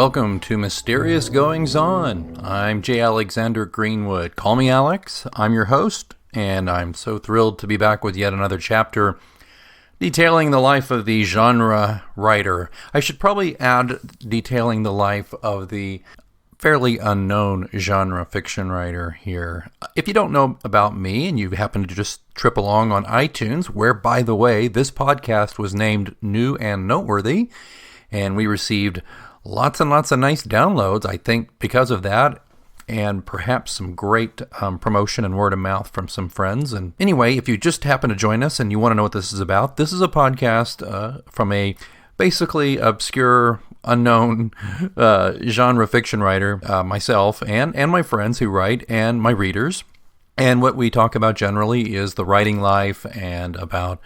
Welcome to Mysterious Goings On. I'm J. Alexander Greenwood. Call me Alex. I'm your host, and I'm so thrilled to be back with yet another chapter detailing the life of the genre writer. I should probably add detailing the life of the fairly unknown genre fiction writer here. If you don't know about me and you happen to just trip along on iTunes, where, by the way, this podcast was named New and Noteworthy, and we received lots and lots of nice downloads, I think, because of that, and perhaps some great promotion and word of mouth from some friends. And anyway, if you just happen to join us and you want to know what this is about, this is a podcast from a basically obscure, unknown genre fiction writer, myself, and my friends who write, and my readers. And what we talk about generally is the writing life and about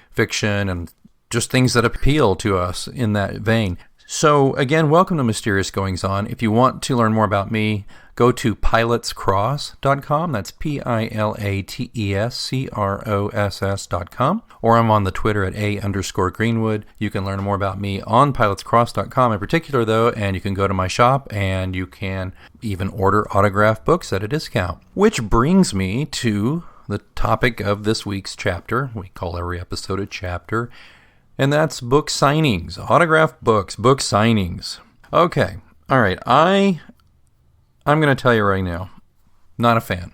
fiction and just things that appeal to us in that vein. So again, welcome to Mysterious Goings On. If you want to learn more about me, go to pilotscross.com. That's pilatscross.com. Or I'm on the Twitter at @A_Greenwood. You can learn more about me on pilatscross.com in particular, though, and you can go to my shop and you can even order autographed books at a discount. Which brings me to the topic of this week's chapter. We call every episode a chapter. And that's book signings, autographed books, book signings. Okay, all right, I'm going to tell you right now, not a fan.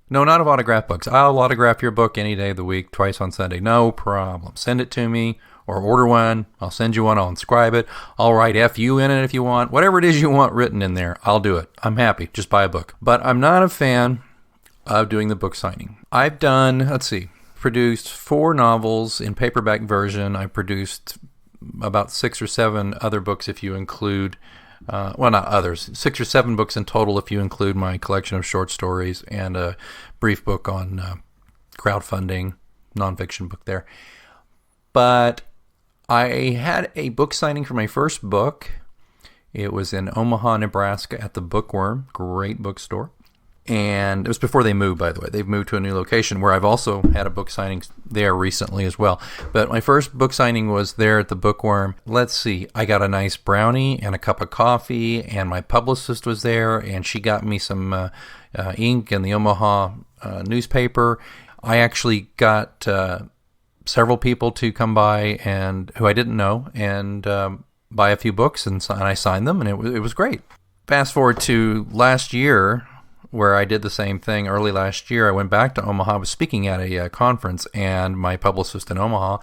No, not of autographed books. I'll autograph your book any day of the week, twice on Sunday, no problem. Send it to me or order one. I'll send you one, I'll inscribe it. I'll write FU in it if you want. Whatever it is you want written in there, I'll do it. I'm happy, just buy a book. But I'm not a fan of doing the book signing. I've done, produced 4 novels in paperback version. I produced about 6 or 7 other books if you include, not others, 6 or 7 books in total if you include my collection of short stories and a brief book on crowdfunding, nonfiction book there. But I had a book signing for my first book. It was in Omaha, Nebraska at the Bookworm, great bookstore. And it was before they moved, by the way. They've moved to a new location where I've also had a book signing there recently as well. But my first book signing was there at the Bookworm. Let's see, I got a nice brownie and a cup of coffee, and my publicist was there, and she got me some ink and the Omaha newspaper. I actually got several people to come by and who I didn't know and buy a few books, and I signed them, and it was great. Fast forward to last year, where I did the same thing. Early last year, I went back to Omaha. I was speaking at a conference, and my publicist in Omaha,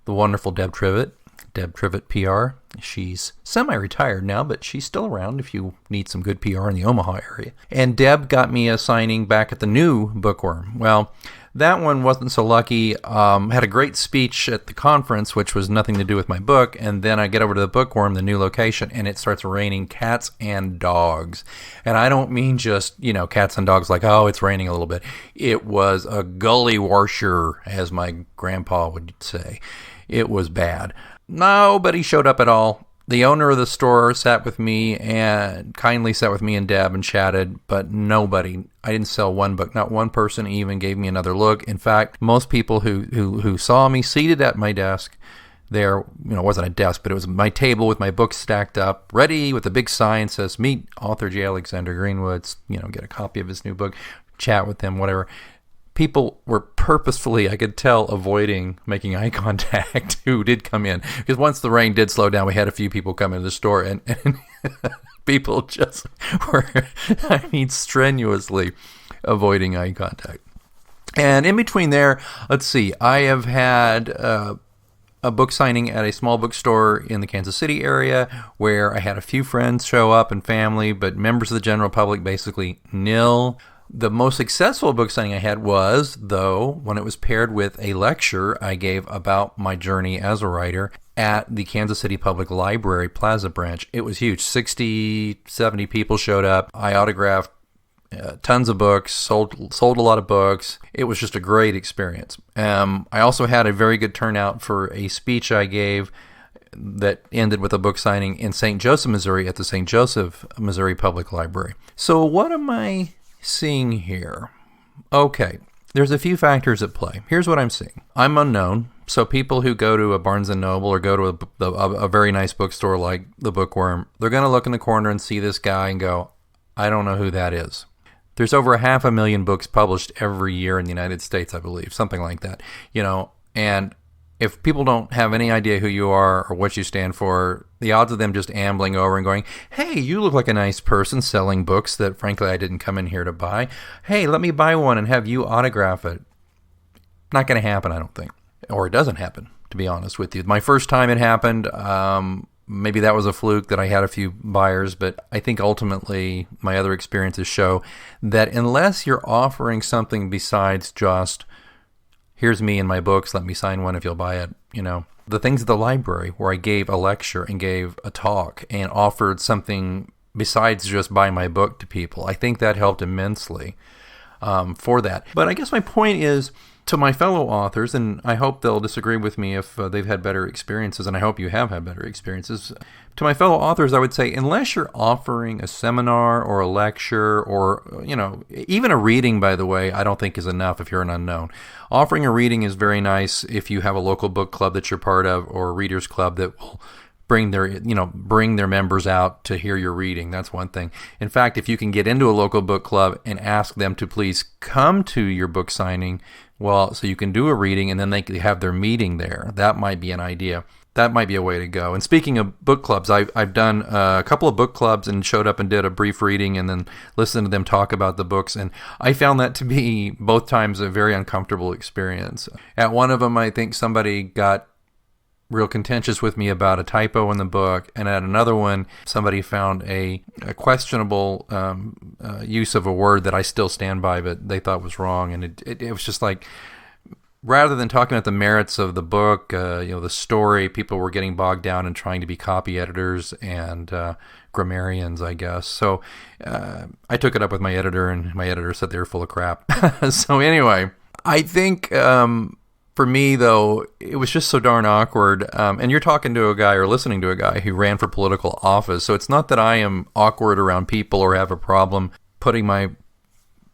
the wonderful Deb Trivet PR, she's semi-retired now, but she's still around if you need some good PR in the Omaha area. And Deb got me a signing back at the new Bookworm. Well, that one wasn't so lucky. Had a great speech at the conference, which was nothing to do with my book, and then I get over to the Bookworm, the new location, and it starts raining cats and dogs. And I don't mean just, cats and dogs like, oh, it's raining a little bit. It was a gully washer, as my grandpa would say. It was bad. Nobody showed up at all. The owner of the store sat with me and kindly sat with me and Deb and chatted, but nobody. I didn't sell one book. Not one person even gave me another look. In fact, most people who saw me seated at my desk there, it wasn't a desk, but it was my table with my books stacked up, ready with a big sign that says, meet author J. Alexander Greenwood, get a copy of his new book, chat with him, whatever. People were purposefully, I could tell, avoiding making eye contact who did come in. Because once the rain did slow down, we had a few people come into the store, and people just were, strenuously avoiding eye contact. And in between there, let's see, I have had a book signing at a small bookstore in the Kansas City area where I had a few friends show up and family, but members of the general public basically nil. The most successful book signing I had was, though, when it was paired with a lecture I gave about my journey as a writer at the Kansas City Public Library Plaza branch. It was huge. 60, 70 people showed up. I autographed tons of books, sold a lot of books. It was just a great experience. I also had a very good turnout for a speech I gave that ended with a book signing in St. Joseph, Missouri at the St. Joseph, Missouri Public Library. So what am I seeing here? Okay, there's a few factors at play. Here's what I'm seeing. I'm unknown, So people who go to a Barnes & Noble or go to a very nice bookstore like the Bookworm, they're going to look in the corner and see this guy and go, I don't know who that is. There's over 500,000 books published every year in the United States, I believe, something like that. And if people don't have any idea who you are or what you stand for, the odds of them just ambling over and going, hey, you look like a nice person selling books that, frankly, I didn't come in here to buy. Hey, let me buy one and have you autograph it. Not going to happen, I don't think. Or it doesn't happen, to be honest with you. My first time it happened, maybe that was a fluke that I had a few buyers, but I think ultimately my other experiences show that unless you're offering something besides just, here's me and my books, let me sign one if you'll buy it, the things at the library where I gave a lecture and gave a talk and offered something besides just buy my book to people, I think that helped immensely for that. But I guess my point is, to my fellow authors, and I hope they'll disagree with me if they've had better experiences, and I hope you have had better experiences. To my fellow authors, I would say, unless you're offering a seminar or a lecture or, even a reading, by the way, I don't think is enough if you're an unknown. Offering a reading is very nice if you have a local book club that you're part of or a readers club that will bring their members out to hear your reading. That's one thing. In fact, if you can get into a local book club and ask them to please come to your book signing, so you can do a reading and then they have their meeting there. That might be an idea. That might be a way to go. And speaking of book clubs, I've done a couple of book clubs and showed up and did a brief reading and then listened to them talk about the books. And I found that to be both times a very uncomfortable experience. At one of them, I think somebody got real contentious with me about a typo in the book, and at another one, somebody found a questionable use of a word that I still stand by, but they thought was wrong, and it was just like, rather than talking about the merits of the book, the story, people were getting bogged down in trying to be copy editors and grammarians, I guess. So I took it up with my editor, and my editor said they were full of crap. So anyway, I think for me, though, it was just so darn awkward. And you're talking to a guy or listening to a guy who ran for political office. So it's not that I am awkward around people or have a problem putting my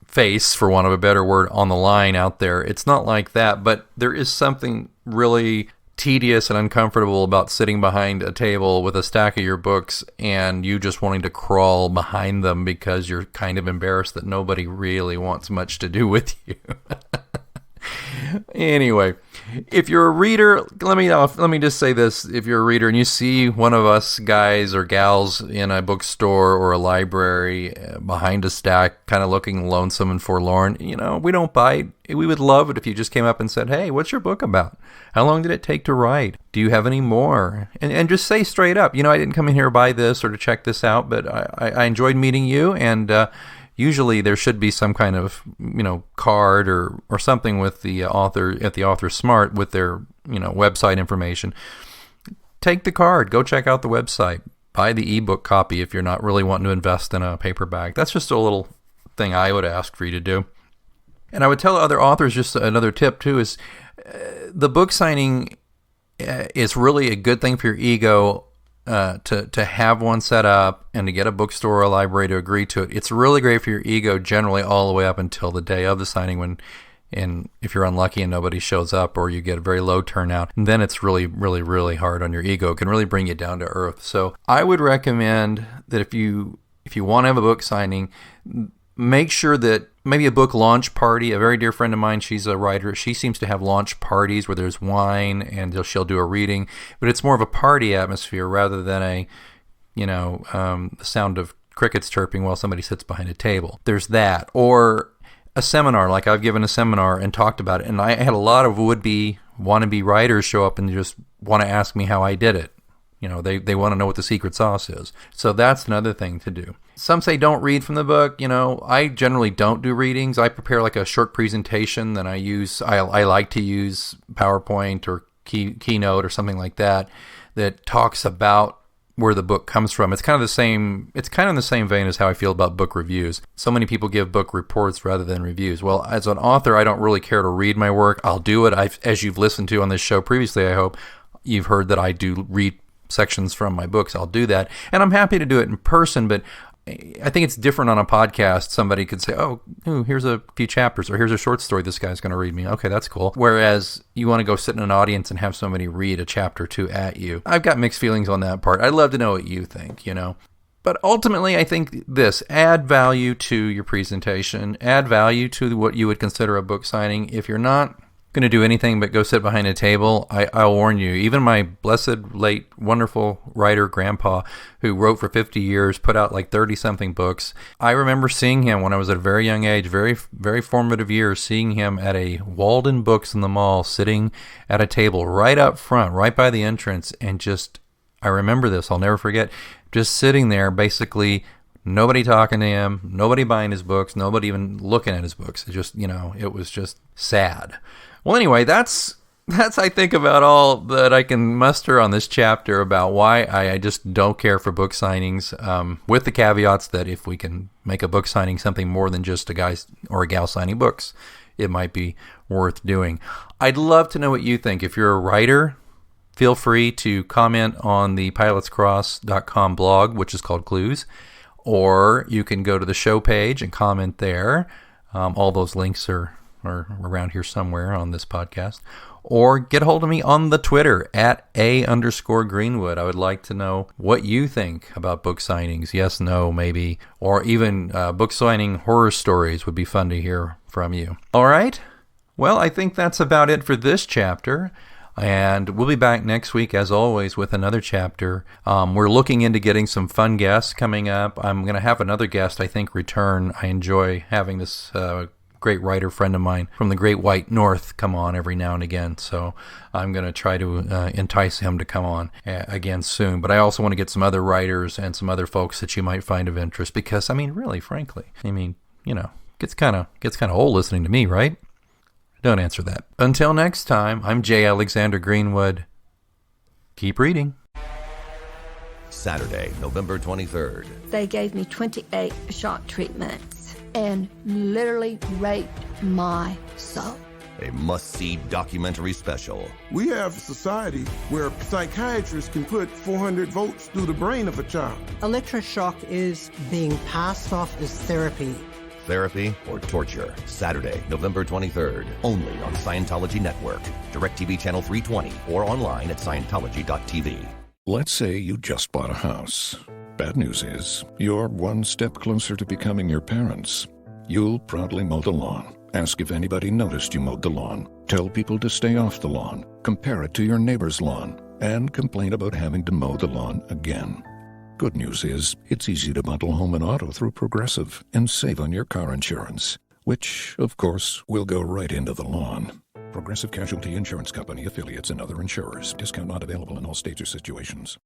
face, for want of a better word, on the line out there. It's not like that. But there is something really tedious and uncomfortable about sitting behind a table with a stack of your books and you just wanting to crawl behind them because you're kind of embarrassed that nobody really wants much to do with you. Anyway, if you're a reader, let me just say this. If you're a reader and you see one of us guys or gals in a bookstore or a library behind a stack, kind of looking lonesome and forlorn, we don't bite. We would love it if you just came up and said, hey, what's your book about? How long did it take to write? Do you have any more? And just say straight up, I didn't come in here to buy this or to check this out, but I enjoyed meeting you, and usually there should be some kind of, card or something with the author at the Author Smart with their, website information. Take the card. Go check out the website. Buy the ebook copy if you're not really wanting to invest in a paperback. That's just a little thing I would ask for you to do. And I would tell other authors, just another tip too, is the book signing is really a good thing for your ego. To have one set up and to get a bookstore or a library to agree to it. It's really great for your ego generally all the way up until the day of the signing and if you're unlucky and nobody shows up or you get a very low turnout, then it's really, really, really hard on your ego. It can really bring you down to earth. So I would recommend that if you want to have a book signing, make sure that maybe a book launch party. A very dear friend of mine, she's a writer. She seems to have launch parties where there's wine and she'll do a reading, but it's more of a party atmosphere rather than the sound of crickets chirping while somebody sits behind a table. There's that. Or a seminar, like I've given a seminar and talked about it, and I had a lot of would-be, wannabe writers show up and just want to ask me how I did it. They want to know what the secret sauce is. So that's another thing to do. Some say don't read from the book. I generally don't do readings. I prepare like a short presentation that I use. I like to use PowerPoint or Keynote or something like that talks about where the book comes from. It's kind of the same. It's kind of in the same vein as how I feel about book reviews. So many people give book reports rather than reviews. Well, as an author, I don't really care to read my work. I'll do it. As you've listened to on this show previously, I hope you've heard that I do read sections from my books. I'll do that, and I'm happy to do it in person, but I think it's different on a podcast. Somebody could say, oh, here's a few chapters, or here's a short story this guy's going to read me. Okay, that's cool. Whereas you want to go sit in an audience and have somebody read a chapter or two at you. I've got mixed feelings on that part. I'd love to know what you think, But ultimately, I think add value to your presentation, add value to what you would consider a book signing. If you're not going to do anything but go sit behind a table, I'll warn you, even my blessed, late, wonderful writer grandpa who wrote for 50 years, put out like 30-something books. I remember seeing him when I was at a very young age, very, very formative years, seeing him at a Walden Books in the mall, sitting at a table right up front, right by the entrance, and I remember this, I'll never forget, just sitting there, basically nobody talking to him, nobody buying his books, nobody even looking at his books. It just, it was just sad. Well, anyway, that's I think about all that I can muster on this chapter about why I just don't care for book signings, with the caveats that if we can make a book signing something more than just a guy or a gal signing books, it might be worth doing. I'd love to know what you think. If you're a writer, feel free to comment on the pilotscross.com blog, which is called Clues, or you can go to the show page and comment there. All those links are around here somewhere on this podcast. Or get a hold of me on the Twitter at @A_Greenwood. I would like to know what you think about book signings. Yes, no, maybe. Or even book signing horror stories would be fun to hear from you. All right. Well, I think that's about it for this chapter. And we'll be back next week, as always, with another chapter. We're looking into getting some fun guests coming up. I'm going to have another guest, I think, return. I enjoy having this great writer friend of mine from the Great White North come on every now and again. So I'm going to try to entice him to come on again soon. But I also want to get some other writers and some other folks that you might find of interest because, really, frankly, gets kind of old listening to me, right? Don't answer that. Until next time, I'm J. Alexander Greenwood. Keep reading. Saturday, November 23rd. They gave me 28 shock treatments and literally raped my soul. A must-see documentary special. We have a society where psychiatrists can put 400 volts through the brain of a child. Electroshock is being passed off as therapy. Therapy or torture. Saturday, November 23rd. Only on Scientology Network. DirecTV Channel 320 or online at Scientology.tv. Let's say you just bought a house. Bad news is, you're one step closer to becoming your parents. You'll proudly mow the lawn. Ask if anybody noticed you mowed the lawn. Tell people to stay off the lawn. Compare it to your neighbor's lawn. And complain about having to mow the lawn again. Good news is, it's easy to bundle home and auto through Progressive and save on your car insurance, which, of course, will go right into the lawn. Progressive Casualty Insurance Company, affiliates, and other insurers. Discount not available in all states or situations.